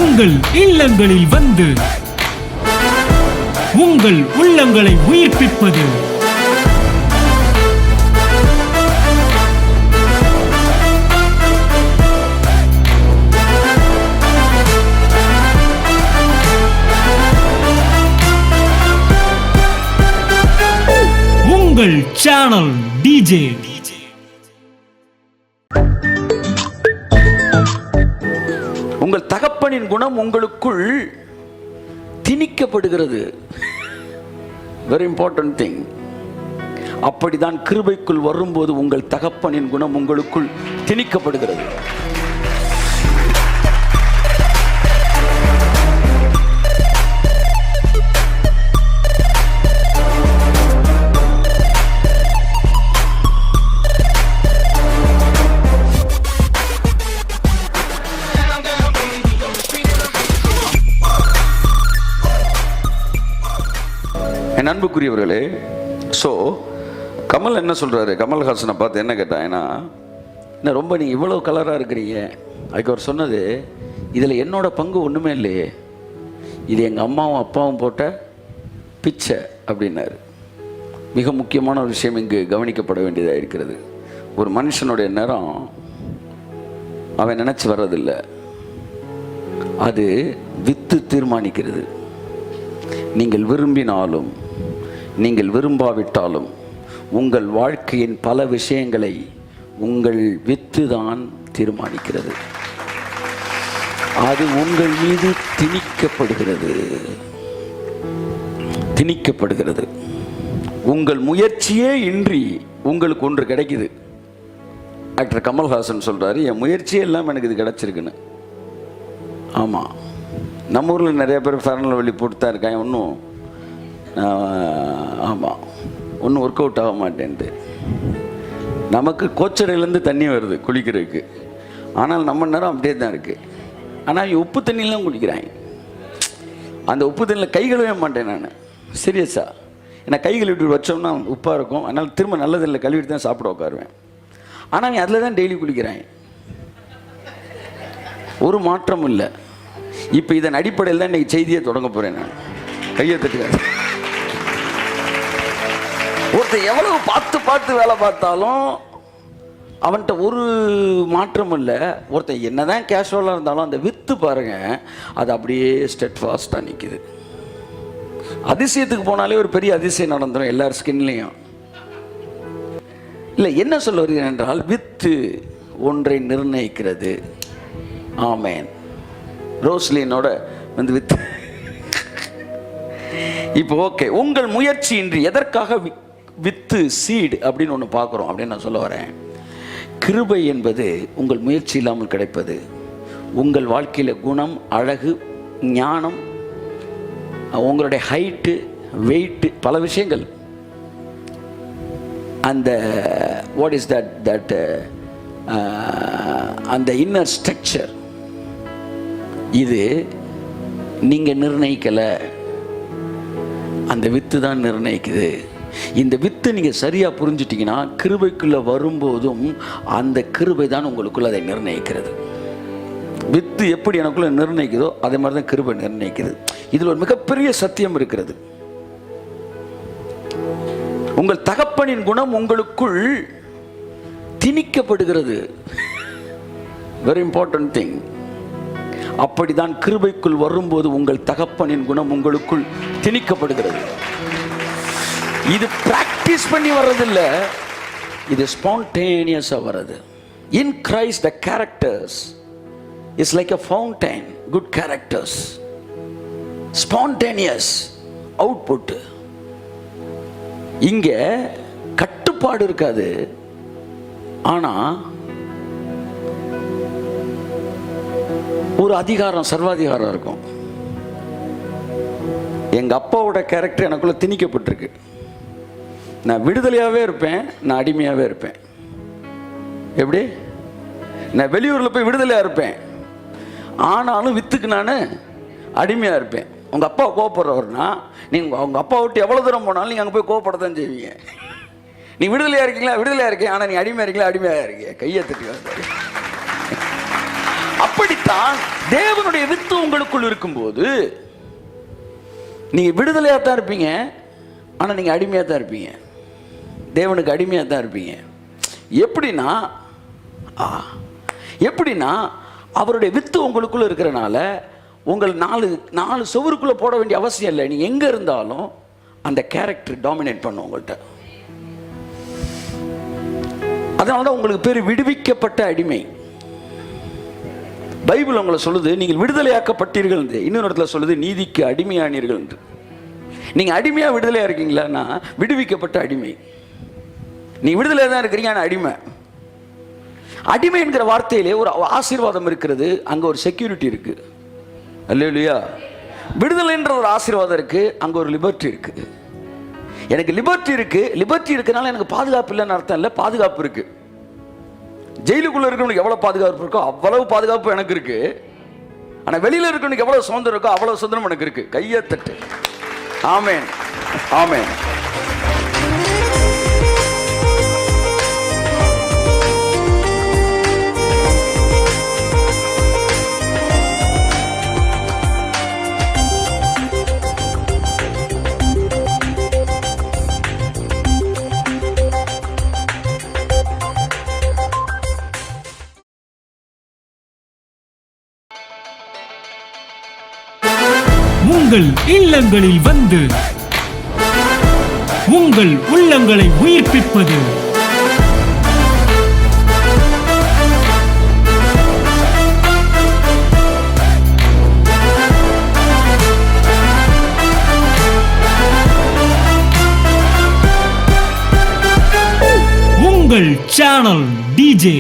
உங்கள் இல்லங்களில் வந்து உங்கள் உள்ளங்களை உயிர்ப்பிப்பது உங்கள் சேனல் டிஜே. உங்கள் தகப்பனின் குணம் உங்களுக்குள் திணிக்கப்படுகிறது. Very important thing. அப்படிதான் கிருபைக்குள் வரும்போது உங்கள் தகப்பனின் குணம் உங்களுக்குள் திணிக்கப்படுகிறது. என் அன்புக்குரியவர்களே, ஸோ கமல் என்ன சொல்கிறாரு, கமல்ஹாசனை பார்த்து என்ன கேட்டாங்கன்னா, என்ன ரொம்ப நீங்கள் இவ்வளோ கலராக இருக்கிறீங்க. அதுக்கு அவர் சொன்னது, இதில் என்னோட பங்கு ஒன்றுமே இல்லையே, இது எங்கள் அம்மாவும் அப்பாவும் போட்ட பிச்சை அப்படின்னாரு. மிக முக்கியமான ஒரு விஷயம் இங்கு கவனிக்கப்பட வேண்டியதாக இருக்கிறது. ஒரு மனுஷனுடைய நிறம் அவன் நினச்சி வர்றதில்லை, அது வித்து தீர்மானிக்கிறது. நீங்கள் விரும்பினாலும் நீங்கள் விரும்பாவிட்டாலும் உங்கள் வாழ்க்கையின் பல விஷயங்களை உங்கள் வித்து தான் தீர்மானிக்கிறது. அது உங்கள் மீது திணிக்கப்படுகிறது. உங்கள் முயற்சியே இன்றி உங்களுக்கு ஒன்று கிடைக்குது. டாக்டர் கமல்ஹாசன் சொல்றாரு, என் முயற்சியே இல்லாமல் எனக்கு இது கிடைச்சிருக்குன்னு. ஆமாம், நம்ம ஊரில் நிறைய பேர் ஃபேரனில் வெளி போட்டு தான் இருக்காங்க. ஒன்றும் ஒர்க் அவுட் ஆக மாட்டேன்ட்டு. நமக்கு கோச்சரையிலேருந்து தண்ணி வருது குளிக்கிறதுக்கு, ஆனால் நம்ம நேரம் அப்படியே தான் இருக்குது. ஆனால் உப்பு தண்ணியெலாம் குளிக்கிறாங்க. அந்த உப்பு தண்ணியில் கை கழுவே மாட்டேன் நான், சீரியஸாக. ஏன்னா கை கழுவிட்டு வச்சோம்னா உப்பாக இருக்கும், அதனால் திரும்ப நல்லதில்லை கழுவிட்டு தான் சாப்பிட உட்காருவேன். ஆனால் அவங்க அதில் தான் டெய்லி குளிக்கிறாங்க, ஒரு மாற்றமும் இல்லை. இப்போ இதன் அடிப்படையில் தான் இன்றைக்கி செய்தியை தொடங்க போகிறேன் நான். கையை தட்டுக்காரு. ஒருத்தர் எவ்வளவு பார்த்து வேலை பார்த்தாலும் அவன்கிட்ட ஒரு மாற்றம் இல்லை. ஒருத்தர் என்னதான் கேஷுவலாக இருந்தாலும் அந்த வித்து பாருங்க, அது அப்படியே ஸ்டெட் ஃபாஸ்ட்டாக நிற்குது. அதிசயத்துக்கு போனாலே ஒரு பெரிய அதிசயம் நடந்துடும் எல்லார் ஸ்கின்லேயும். இல்லை, என்ன சொல்ல வருகிறேன் என்றால், வித்து ஒன்றை நிர்ணயிக்கிறது. ஆமேன். ரோஸ்லினோட வந்து வித்து. இப்போ ஓகே, உங்கள் முயற்சியின்றி எதற்காக வித்து சீடு அப்படின்னு ஒன்று பார்க்குறோம் அப்படின்னு நான் சொல்ல வரேன். கிருபை என்பது உங்கள் முயற்சி இல்லாமல் கிடைப்பது. உங்கள் வாழ்க்கையில் குணம், அழகு, ஞானம், உங்களுடைய ஹைட்டு, வெயிட்டு, பல விஷயங்கள், அந்த வாட் இஸ் தட் அந்த இன்னர் ஸ்ட்ரக்சர், இது நீங்கள் நிர்ணயிக்கலை, அந்த வித்து தான் நிர்ணயிக்குது. இந்த வித்து நீங்கள் சரியாக புரிஞ்சிட்டிங்கன்னா, கிருபைக்குள்ளே வரும்போதும் அந்த கிருபை தான் உங்களுக்குள்ள அதை நிர்ணயிக்கிறது. வித்து எப்படி எனக்குள்ளே நிர்ணயிக்குதோ அதே மாதிரி தான் கிருபை நிர்ணயிக்குது. இதில் ஒரு மிகப்பெரிய சத்தியம் இருக்கிறது. உங்கள் தகப்பனின் குணம் உங்களுக்குள் திணிக்கப்படுகிறது. Very important thing. அப்படிதான் கிருபைக்குள் வரும்போது உங்கள் தகப்பனின் குணம் உங்களுக்குள் திணிக்கப்படுகிறது. இது பிராக்டிஸ் பண்ணி வர்றதில்லை, இது ஸ்பான்டேனியஸா வர்றது. In Christ the characters is like a fountain. good characters, spontaneous output. இங்க கட்டுப்பாடு இருக்காது, ஆனா ஒரு அதிகாரம், சர்வாதிகாரம் இருக்கும். எங்க அப்பாவோட கேரக்டர் எனக்குள்ள திணிக்கப்பட்டிருக்கு. நான் விடுதலையாகவே இருப்பேன், நான் அடிமையாகவே இருப்பேன். எப்படி? நான் வெளியூரில் போய் விடுதலையாக இருப்பேன், ஆனாலும் வித்துக்கு நான் அடிமையாக இருப்பேன். உங்கள் அப்பா கோவப்படுறவர்னா, நீங்கள் உங்கள் அப்பா விட்டு எவ்வளோ தூரம் போனாலும் நீங்கள் அங்கே போய் கோவப்படத்தான் செய்வீங்க. நீ விடுதலையாக இருக்கீங்களா? விடுதலையாக இருக்கேன். ஆனால் நீ அடிமையாக இருக்கீங்களா? அடிமையாக இருக்கீங்க. கையை தட்டி. அப்படித்தான் தேவனுடைய வித்து உங்களுக்குள் இருக்கும்போது நீங்க விடுதலையா தான் இருப்பீங்க, ஆனா நீங்க அடிமையா தான் இருப்பீங்க, தேவனுக்கு அடிமையா தான் இருப்பீங்க. எப்படின்னா அவருடைய வித்து உங்களுக்குள்ள இருக்கிறனால உங்கள் நாலு சுவருக்குள்ள போட வேண்டிய அவசியம் இல்லை. நீங்க எங்க இருந்தாலும் அந்த கேரக்டர் டாமினேட் பண்ணும் உங்கள்கிட்ட. அதனாலதான் உங்களுக்கு பேர் விடுவிக்கப்பட்ட அடிமை. பைபிள் உங்களை சொல்லுது நீங்கள் விடுதலையாக்கப்பட்டீர்கள் என்று. இன்னொரு இடத்துல சொல்லுது நீதிக்கு அடிமையானீர்கள் என்று. நீங்க அடிமையா விடுதலையா இருக்கீங்களான்னா விடுவிக்கப்பட்ட அடிமை. நீங்க விடுதலையா தான் இருக்கிறீங்க, ஆனா அடிமை. அடிமை என்கிற வார்த்தையிலே ஒரு ஆசீர்வாதம் இருக்கிறது, அங்க ஒரு செக்யூரிட்டி இருக்கு. அல்லேலூயா. விடுதலைன்ற ஒரு ஆசீர்வாதம் இருக்கு, அங்க ஒரு லிபர்ட்டி இருக்கு. எனக்கு லிபர்ட்டி இருக்கு, லிபர்ட்டி இருக்கனால எனக்கு பாதுகாப்பு இல்லைன்னு அர்த்தம் இல்லை, பாதுகாப்பு இருக்கு. ஜெயிலுக்குள்ள இருக்கிறவனுக்கு எவ்வளவு பாதுகாப்பு இருக்கோ அவ்வளவு பாதுகாப்பு எனக்கு இருக்கு. ஆனா வெளியில இருக்கிறவனுக்கு எவ்வளவு சுதந்திரம் இருக்கோ அவ்வளவு சுதந்திரம் எனக்கு இருக்கு. கையை தட்டு. ஆமென், ஆமென். உங்கள் இல்லங்களில் வந்து உங்கள் உள்ளங்களை உயிர்ப்பிப்பது உங்கள் சேனல் டிஜே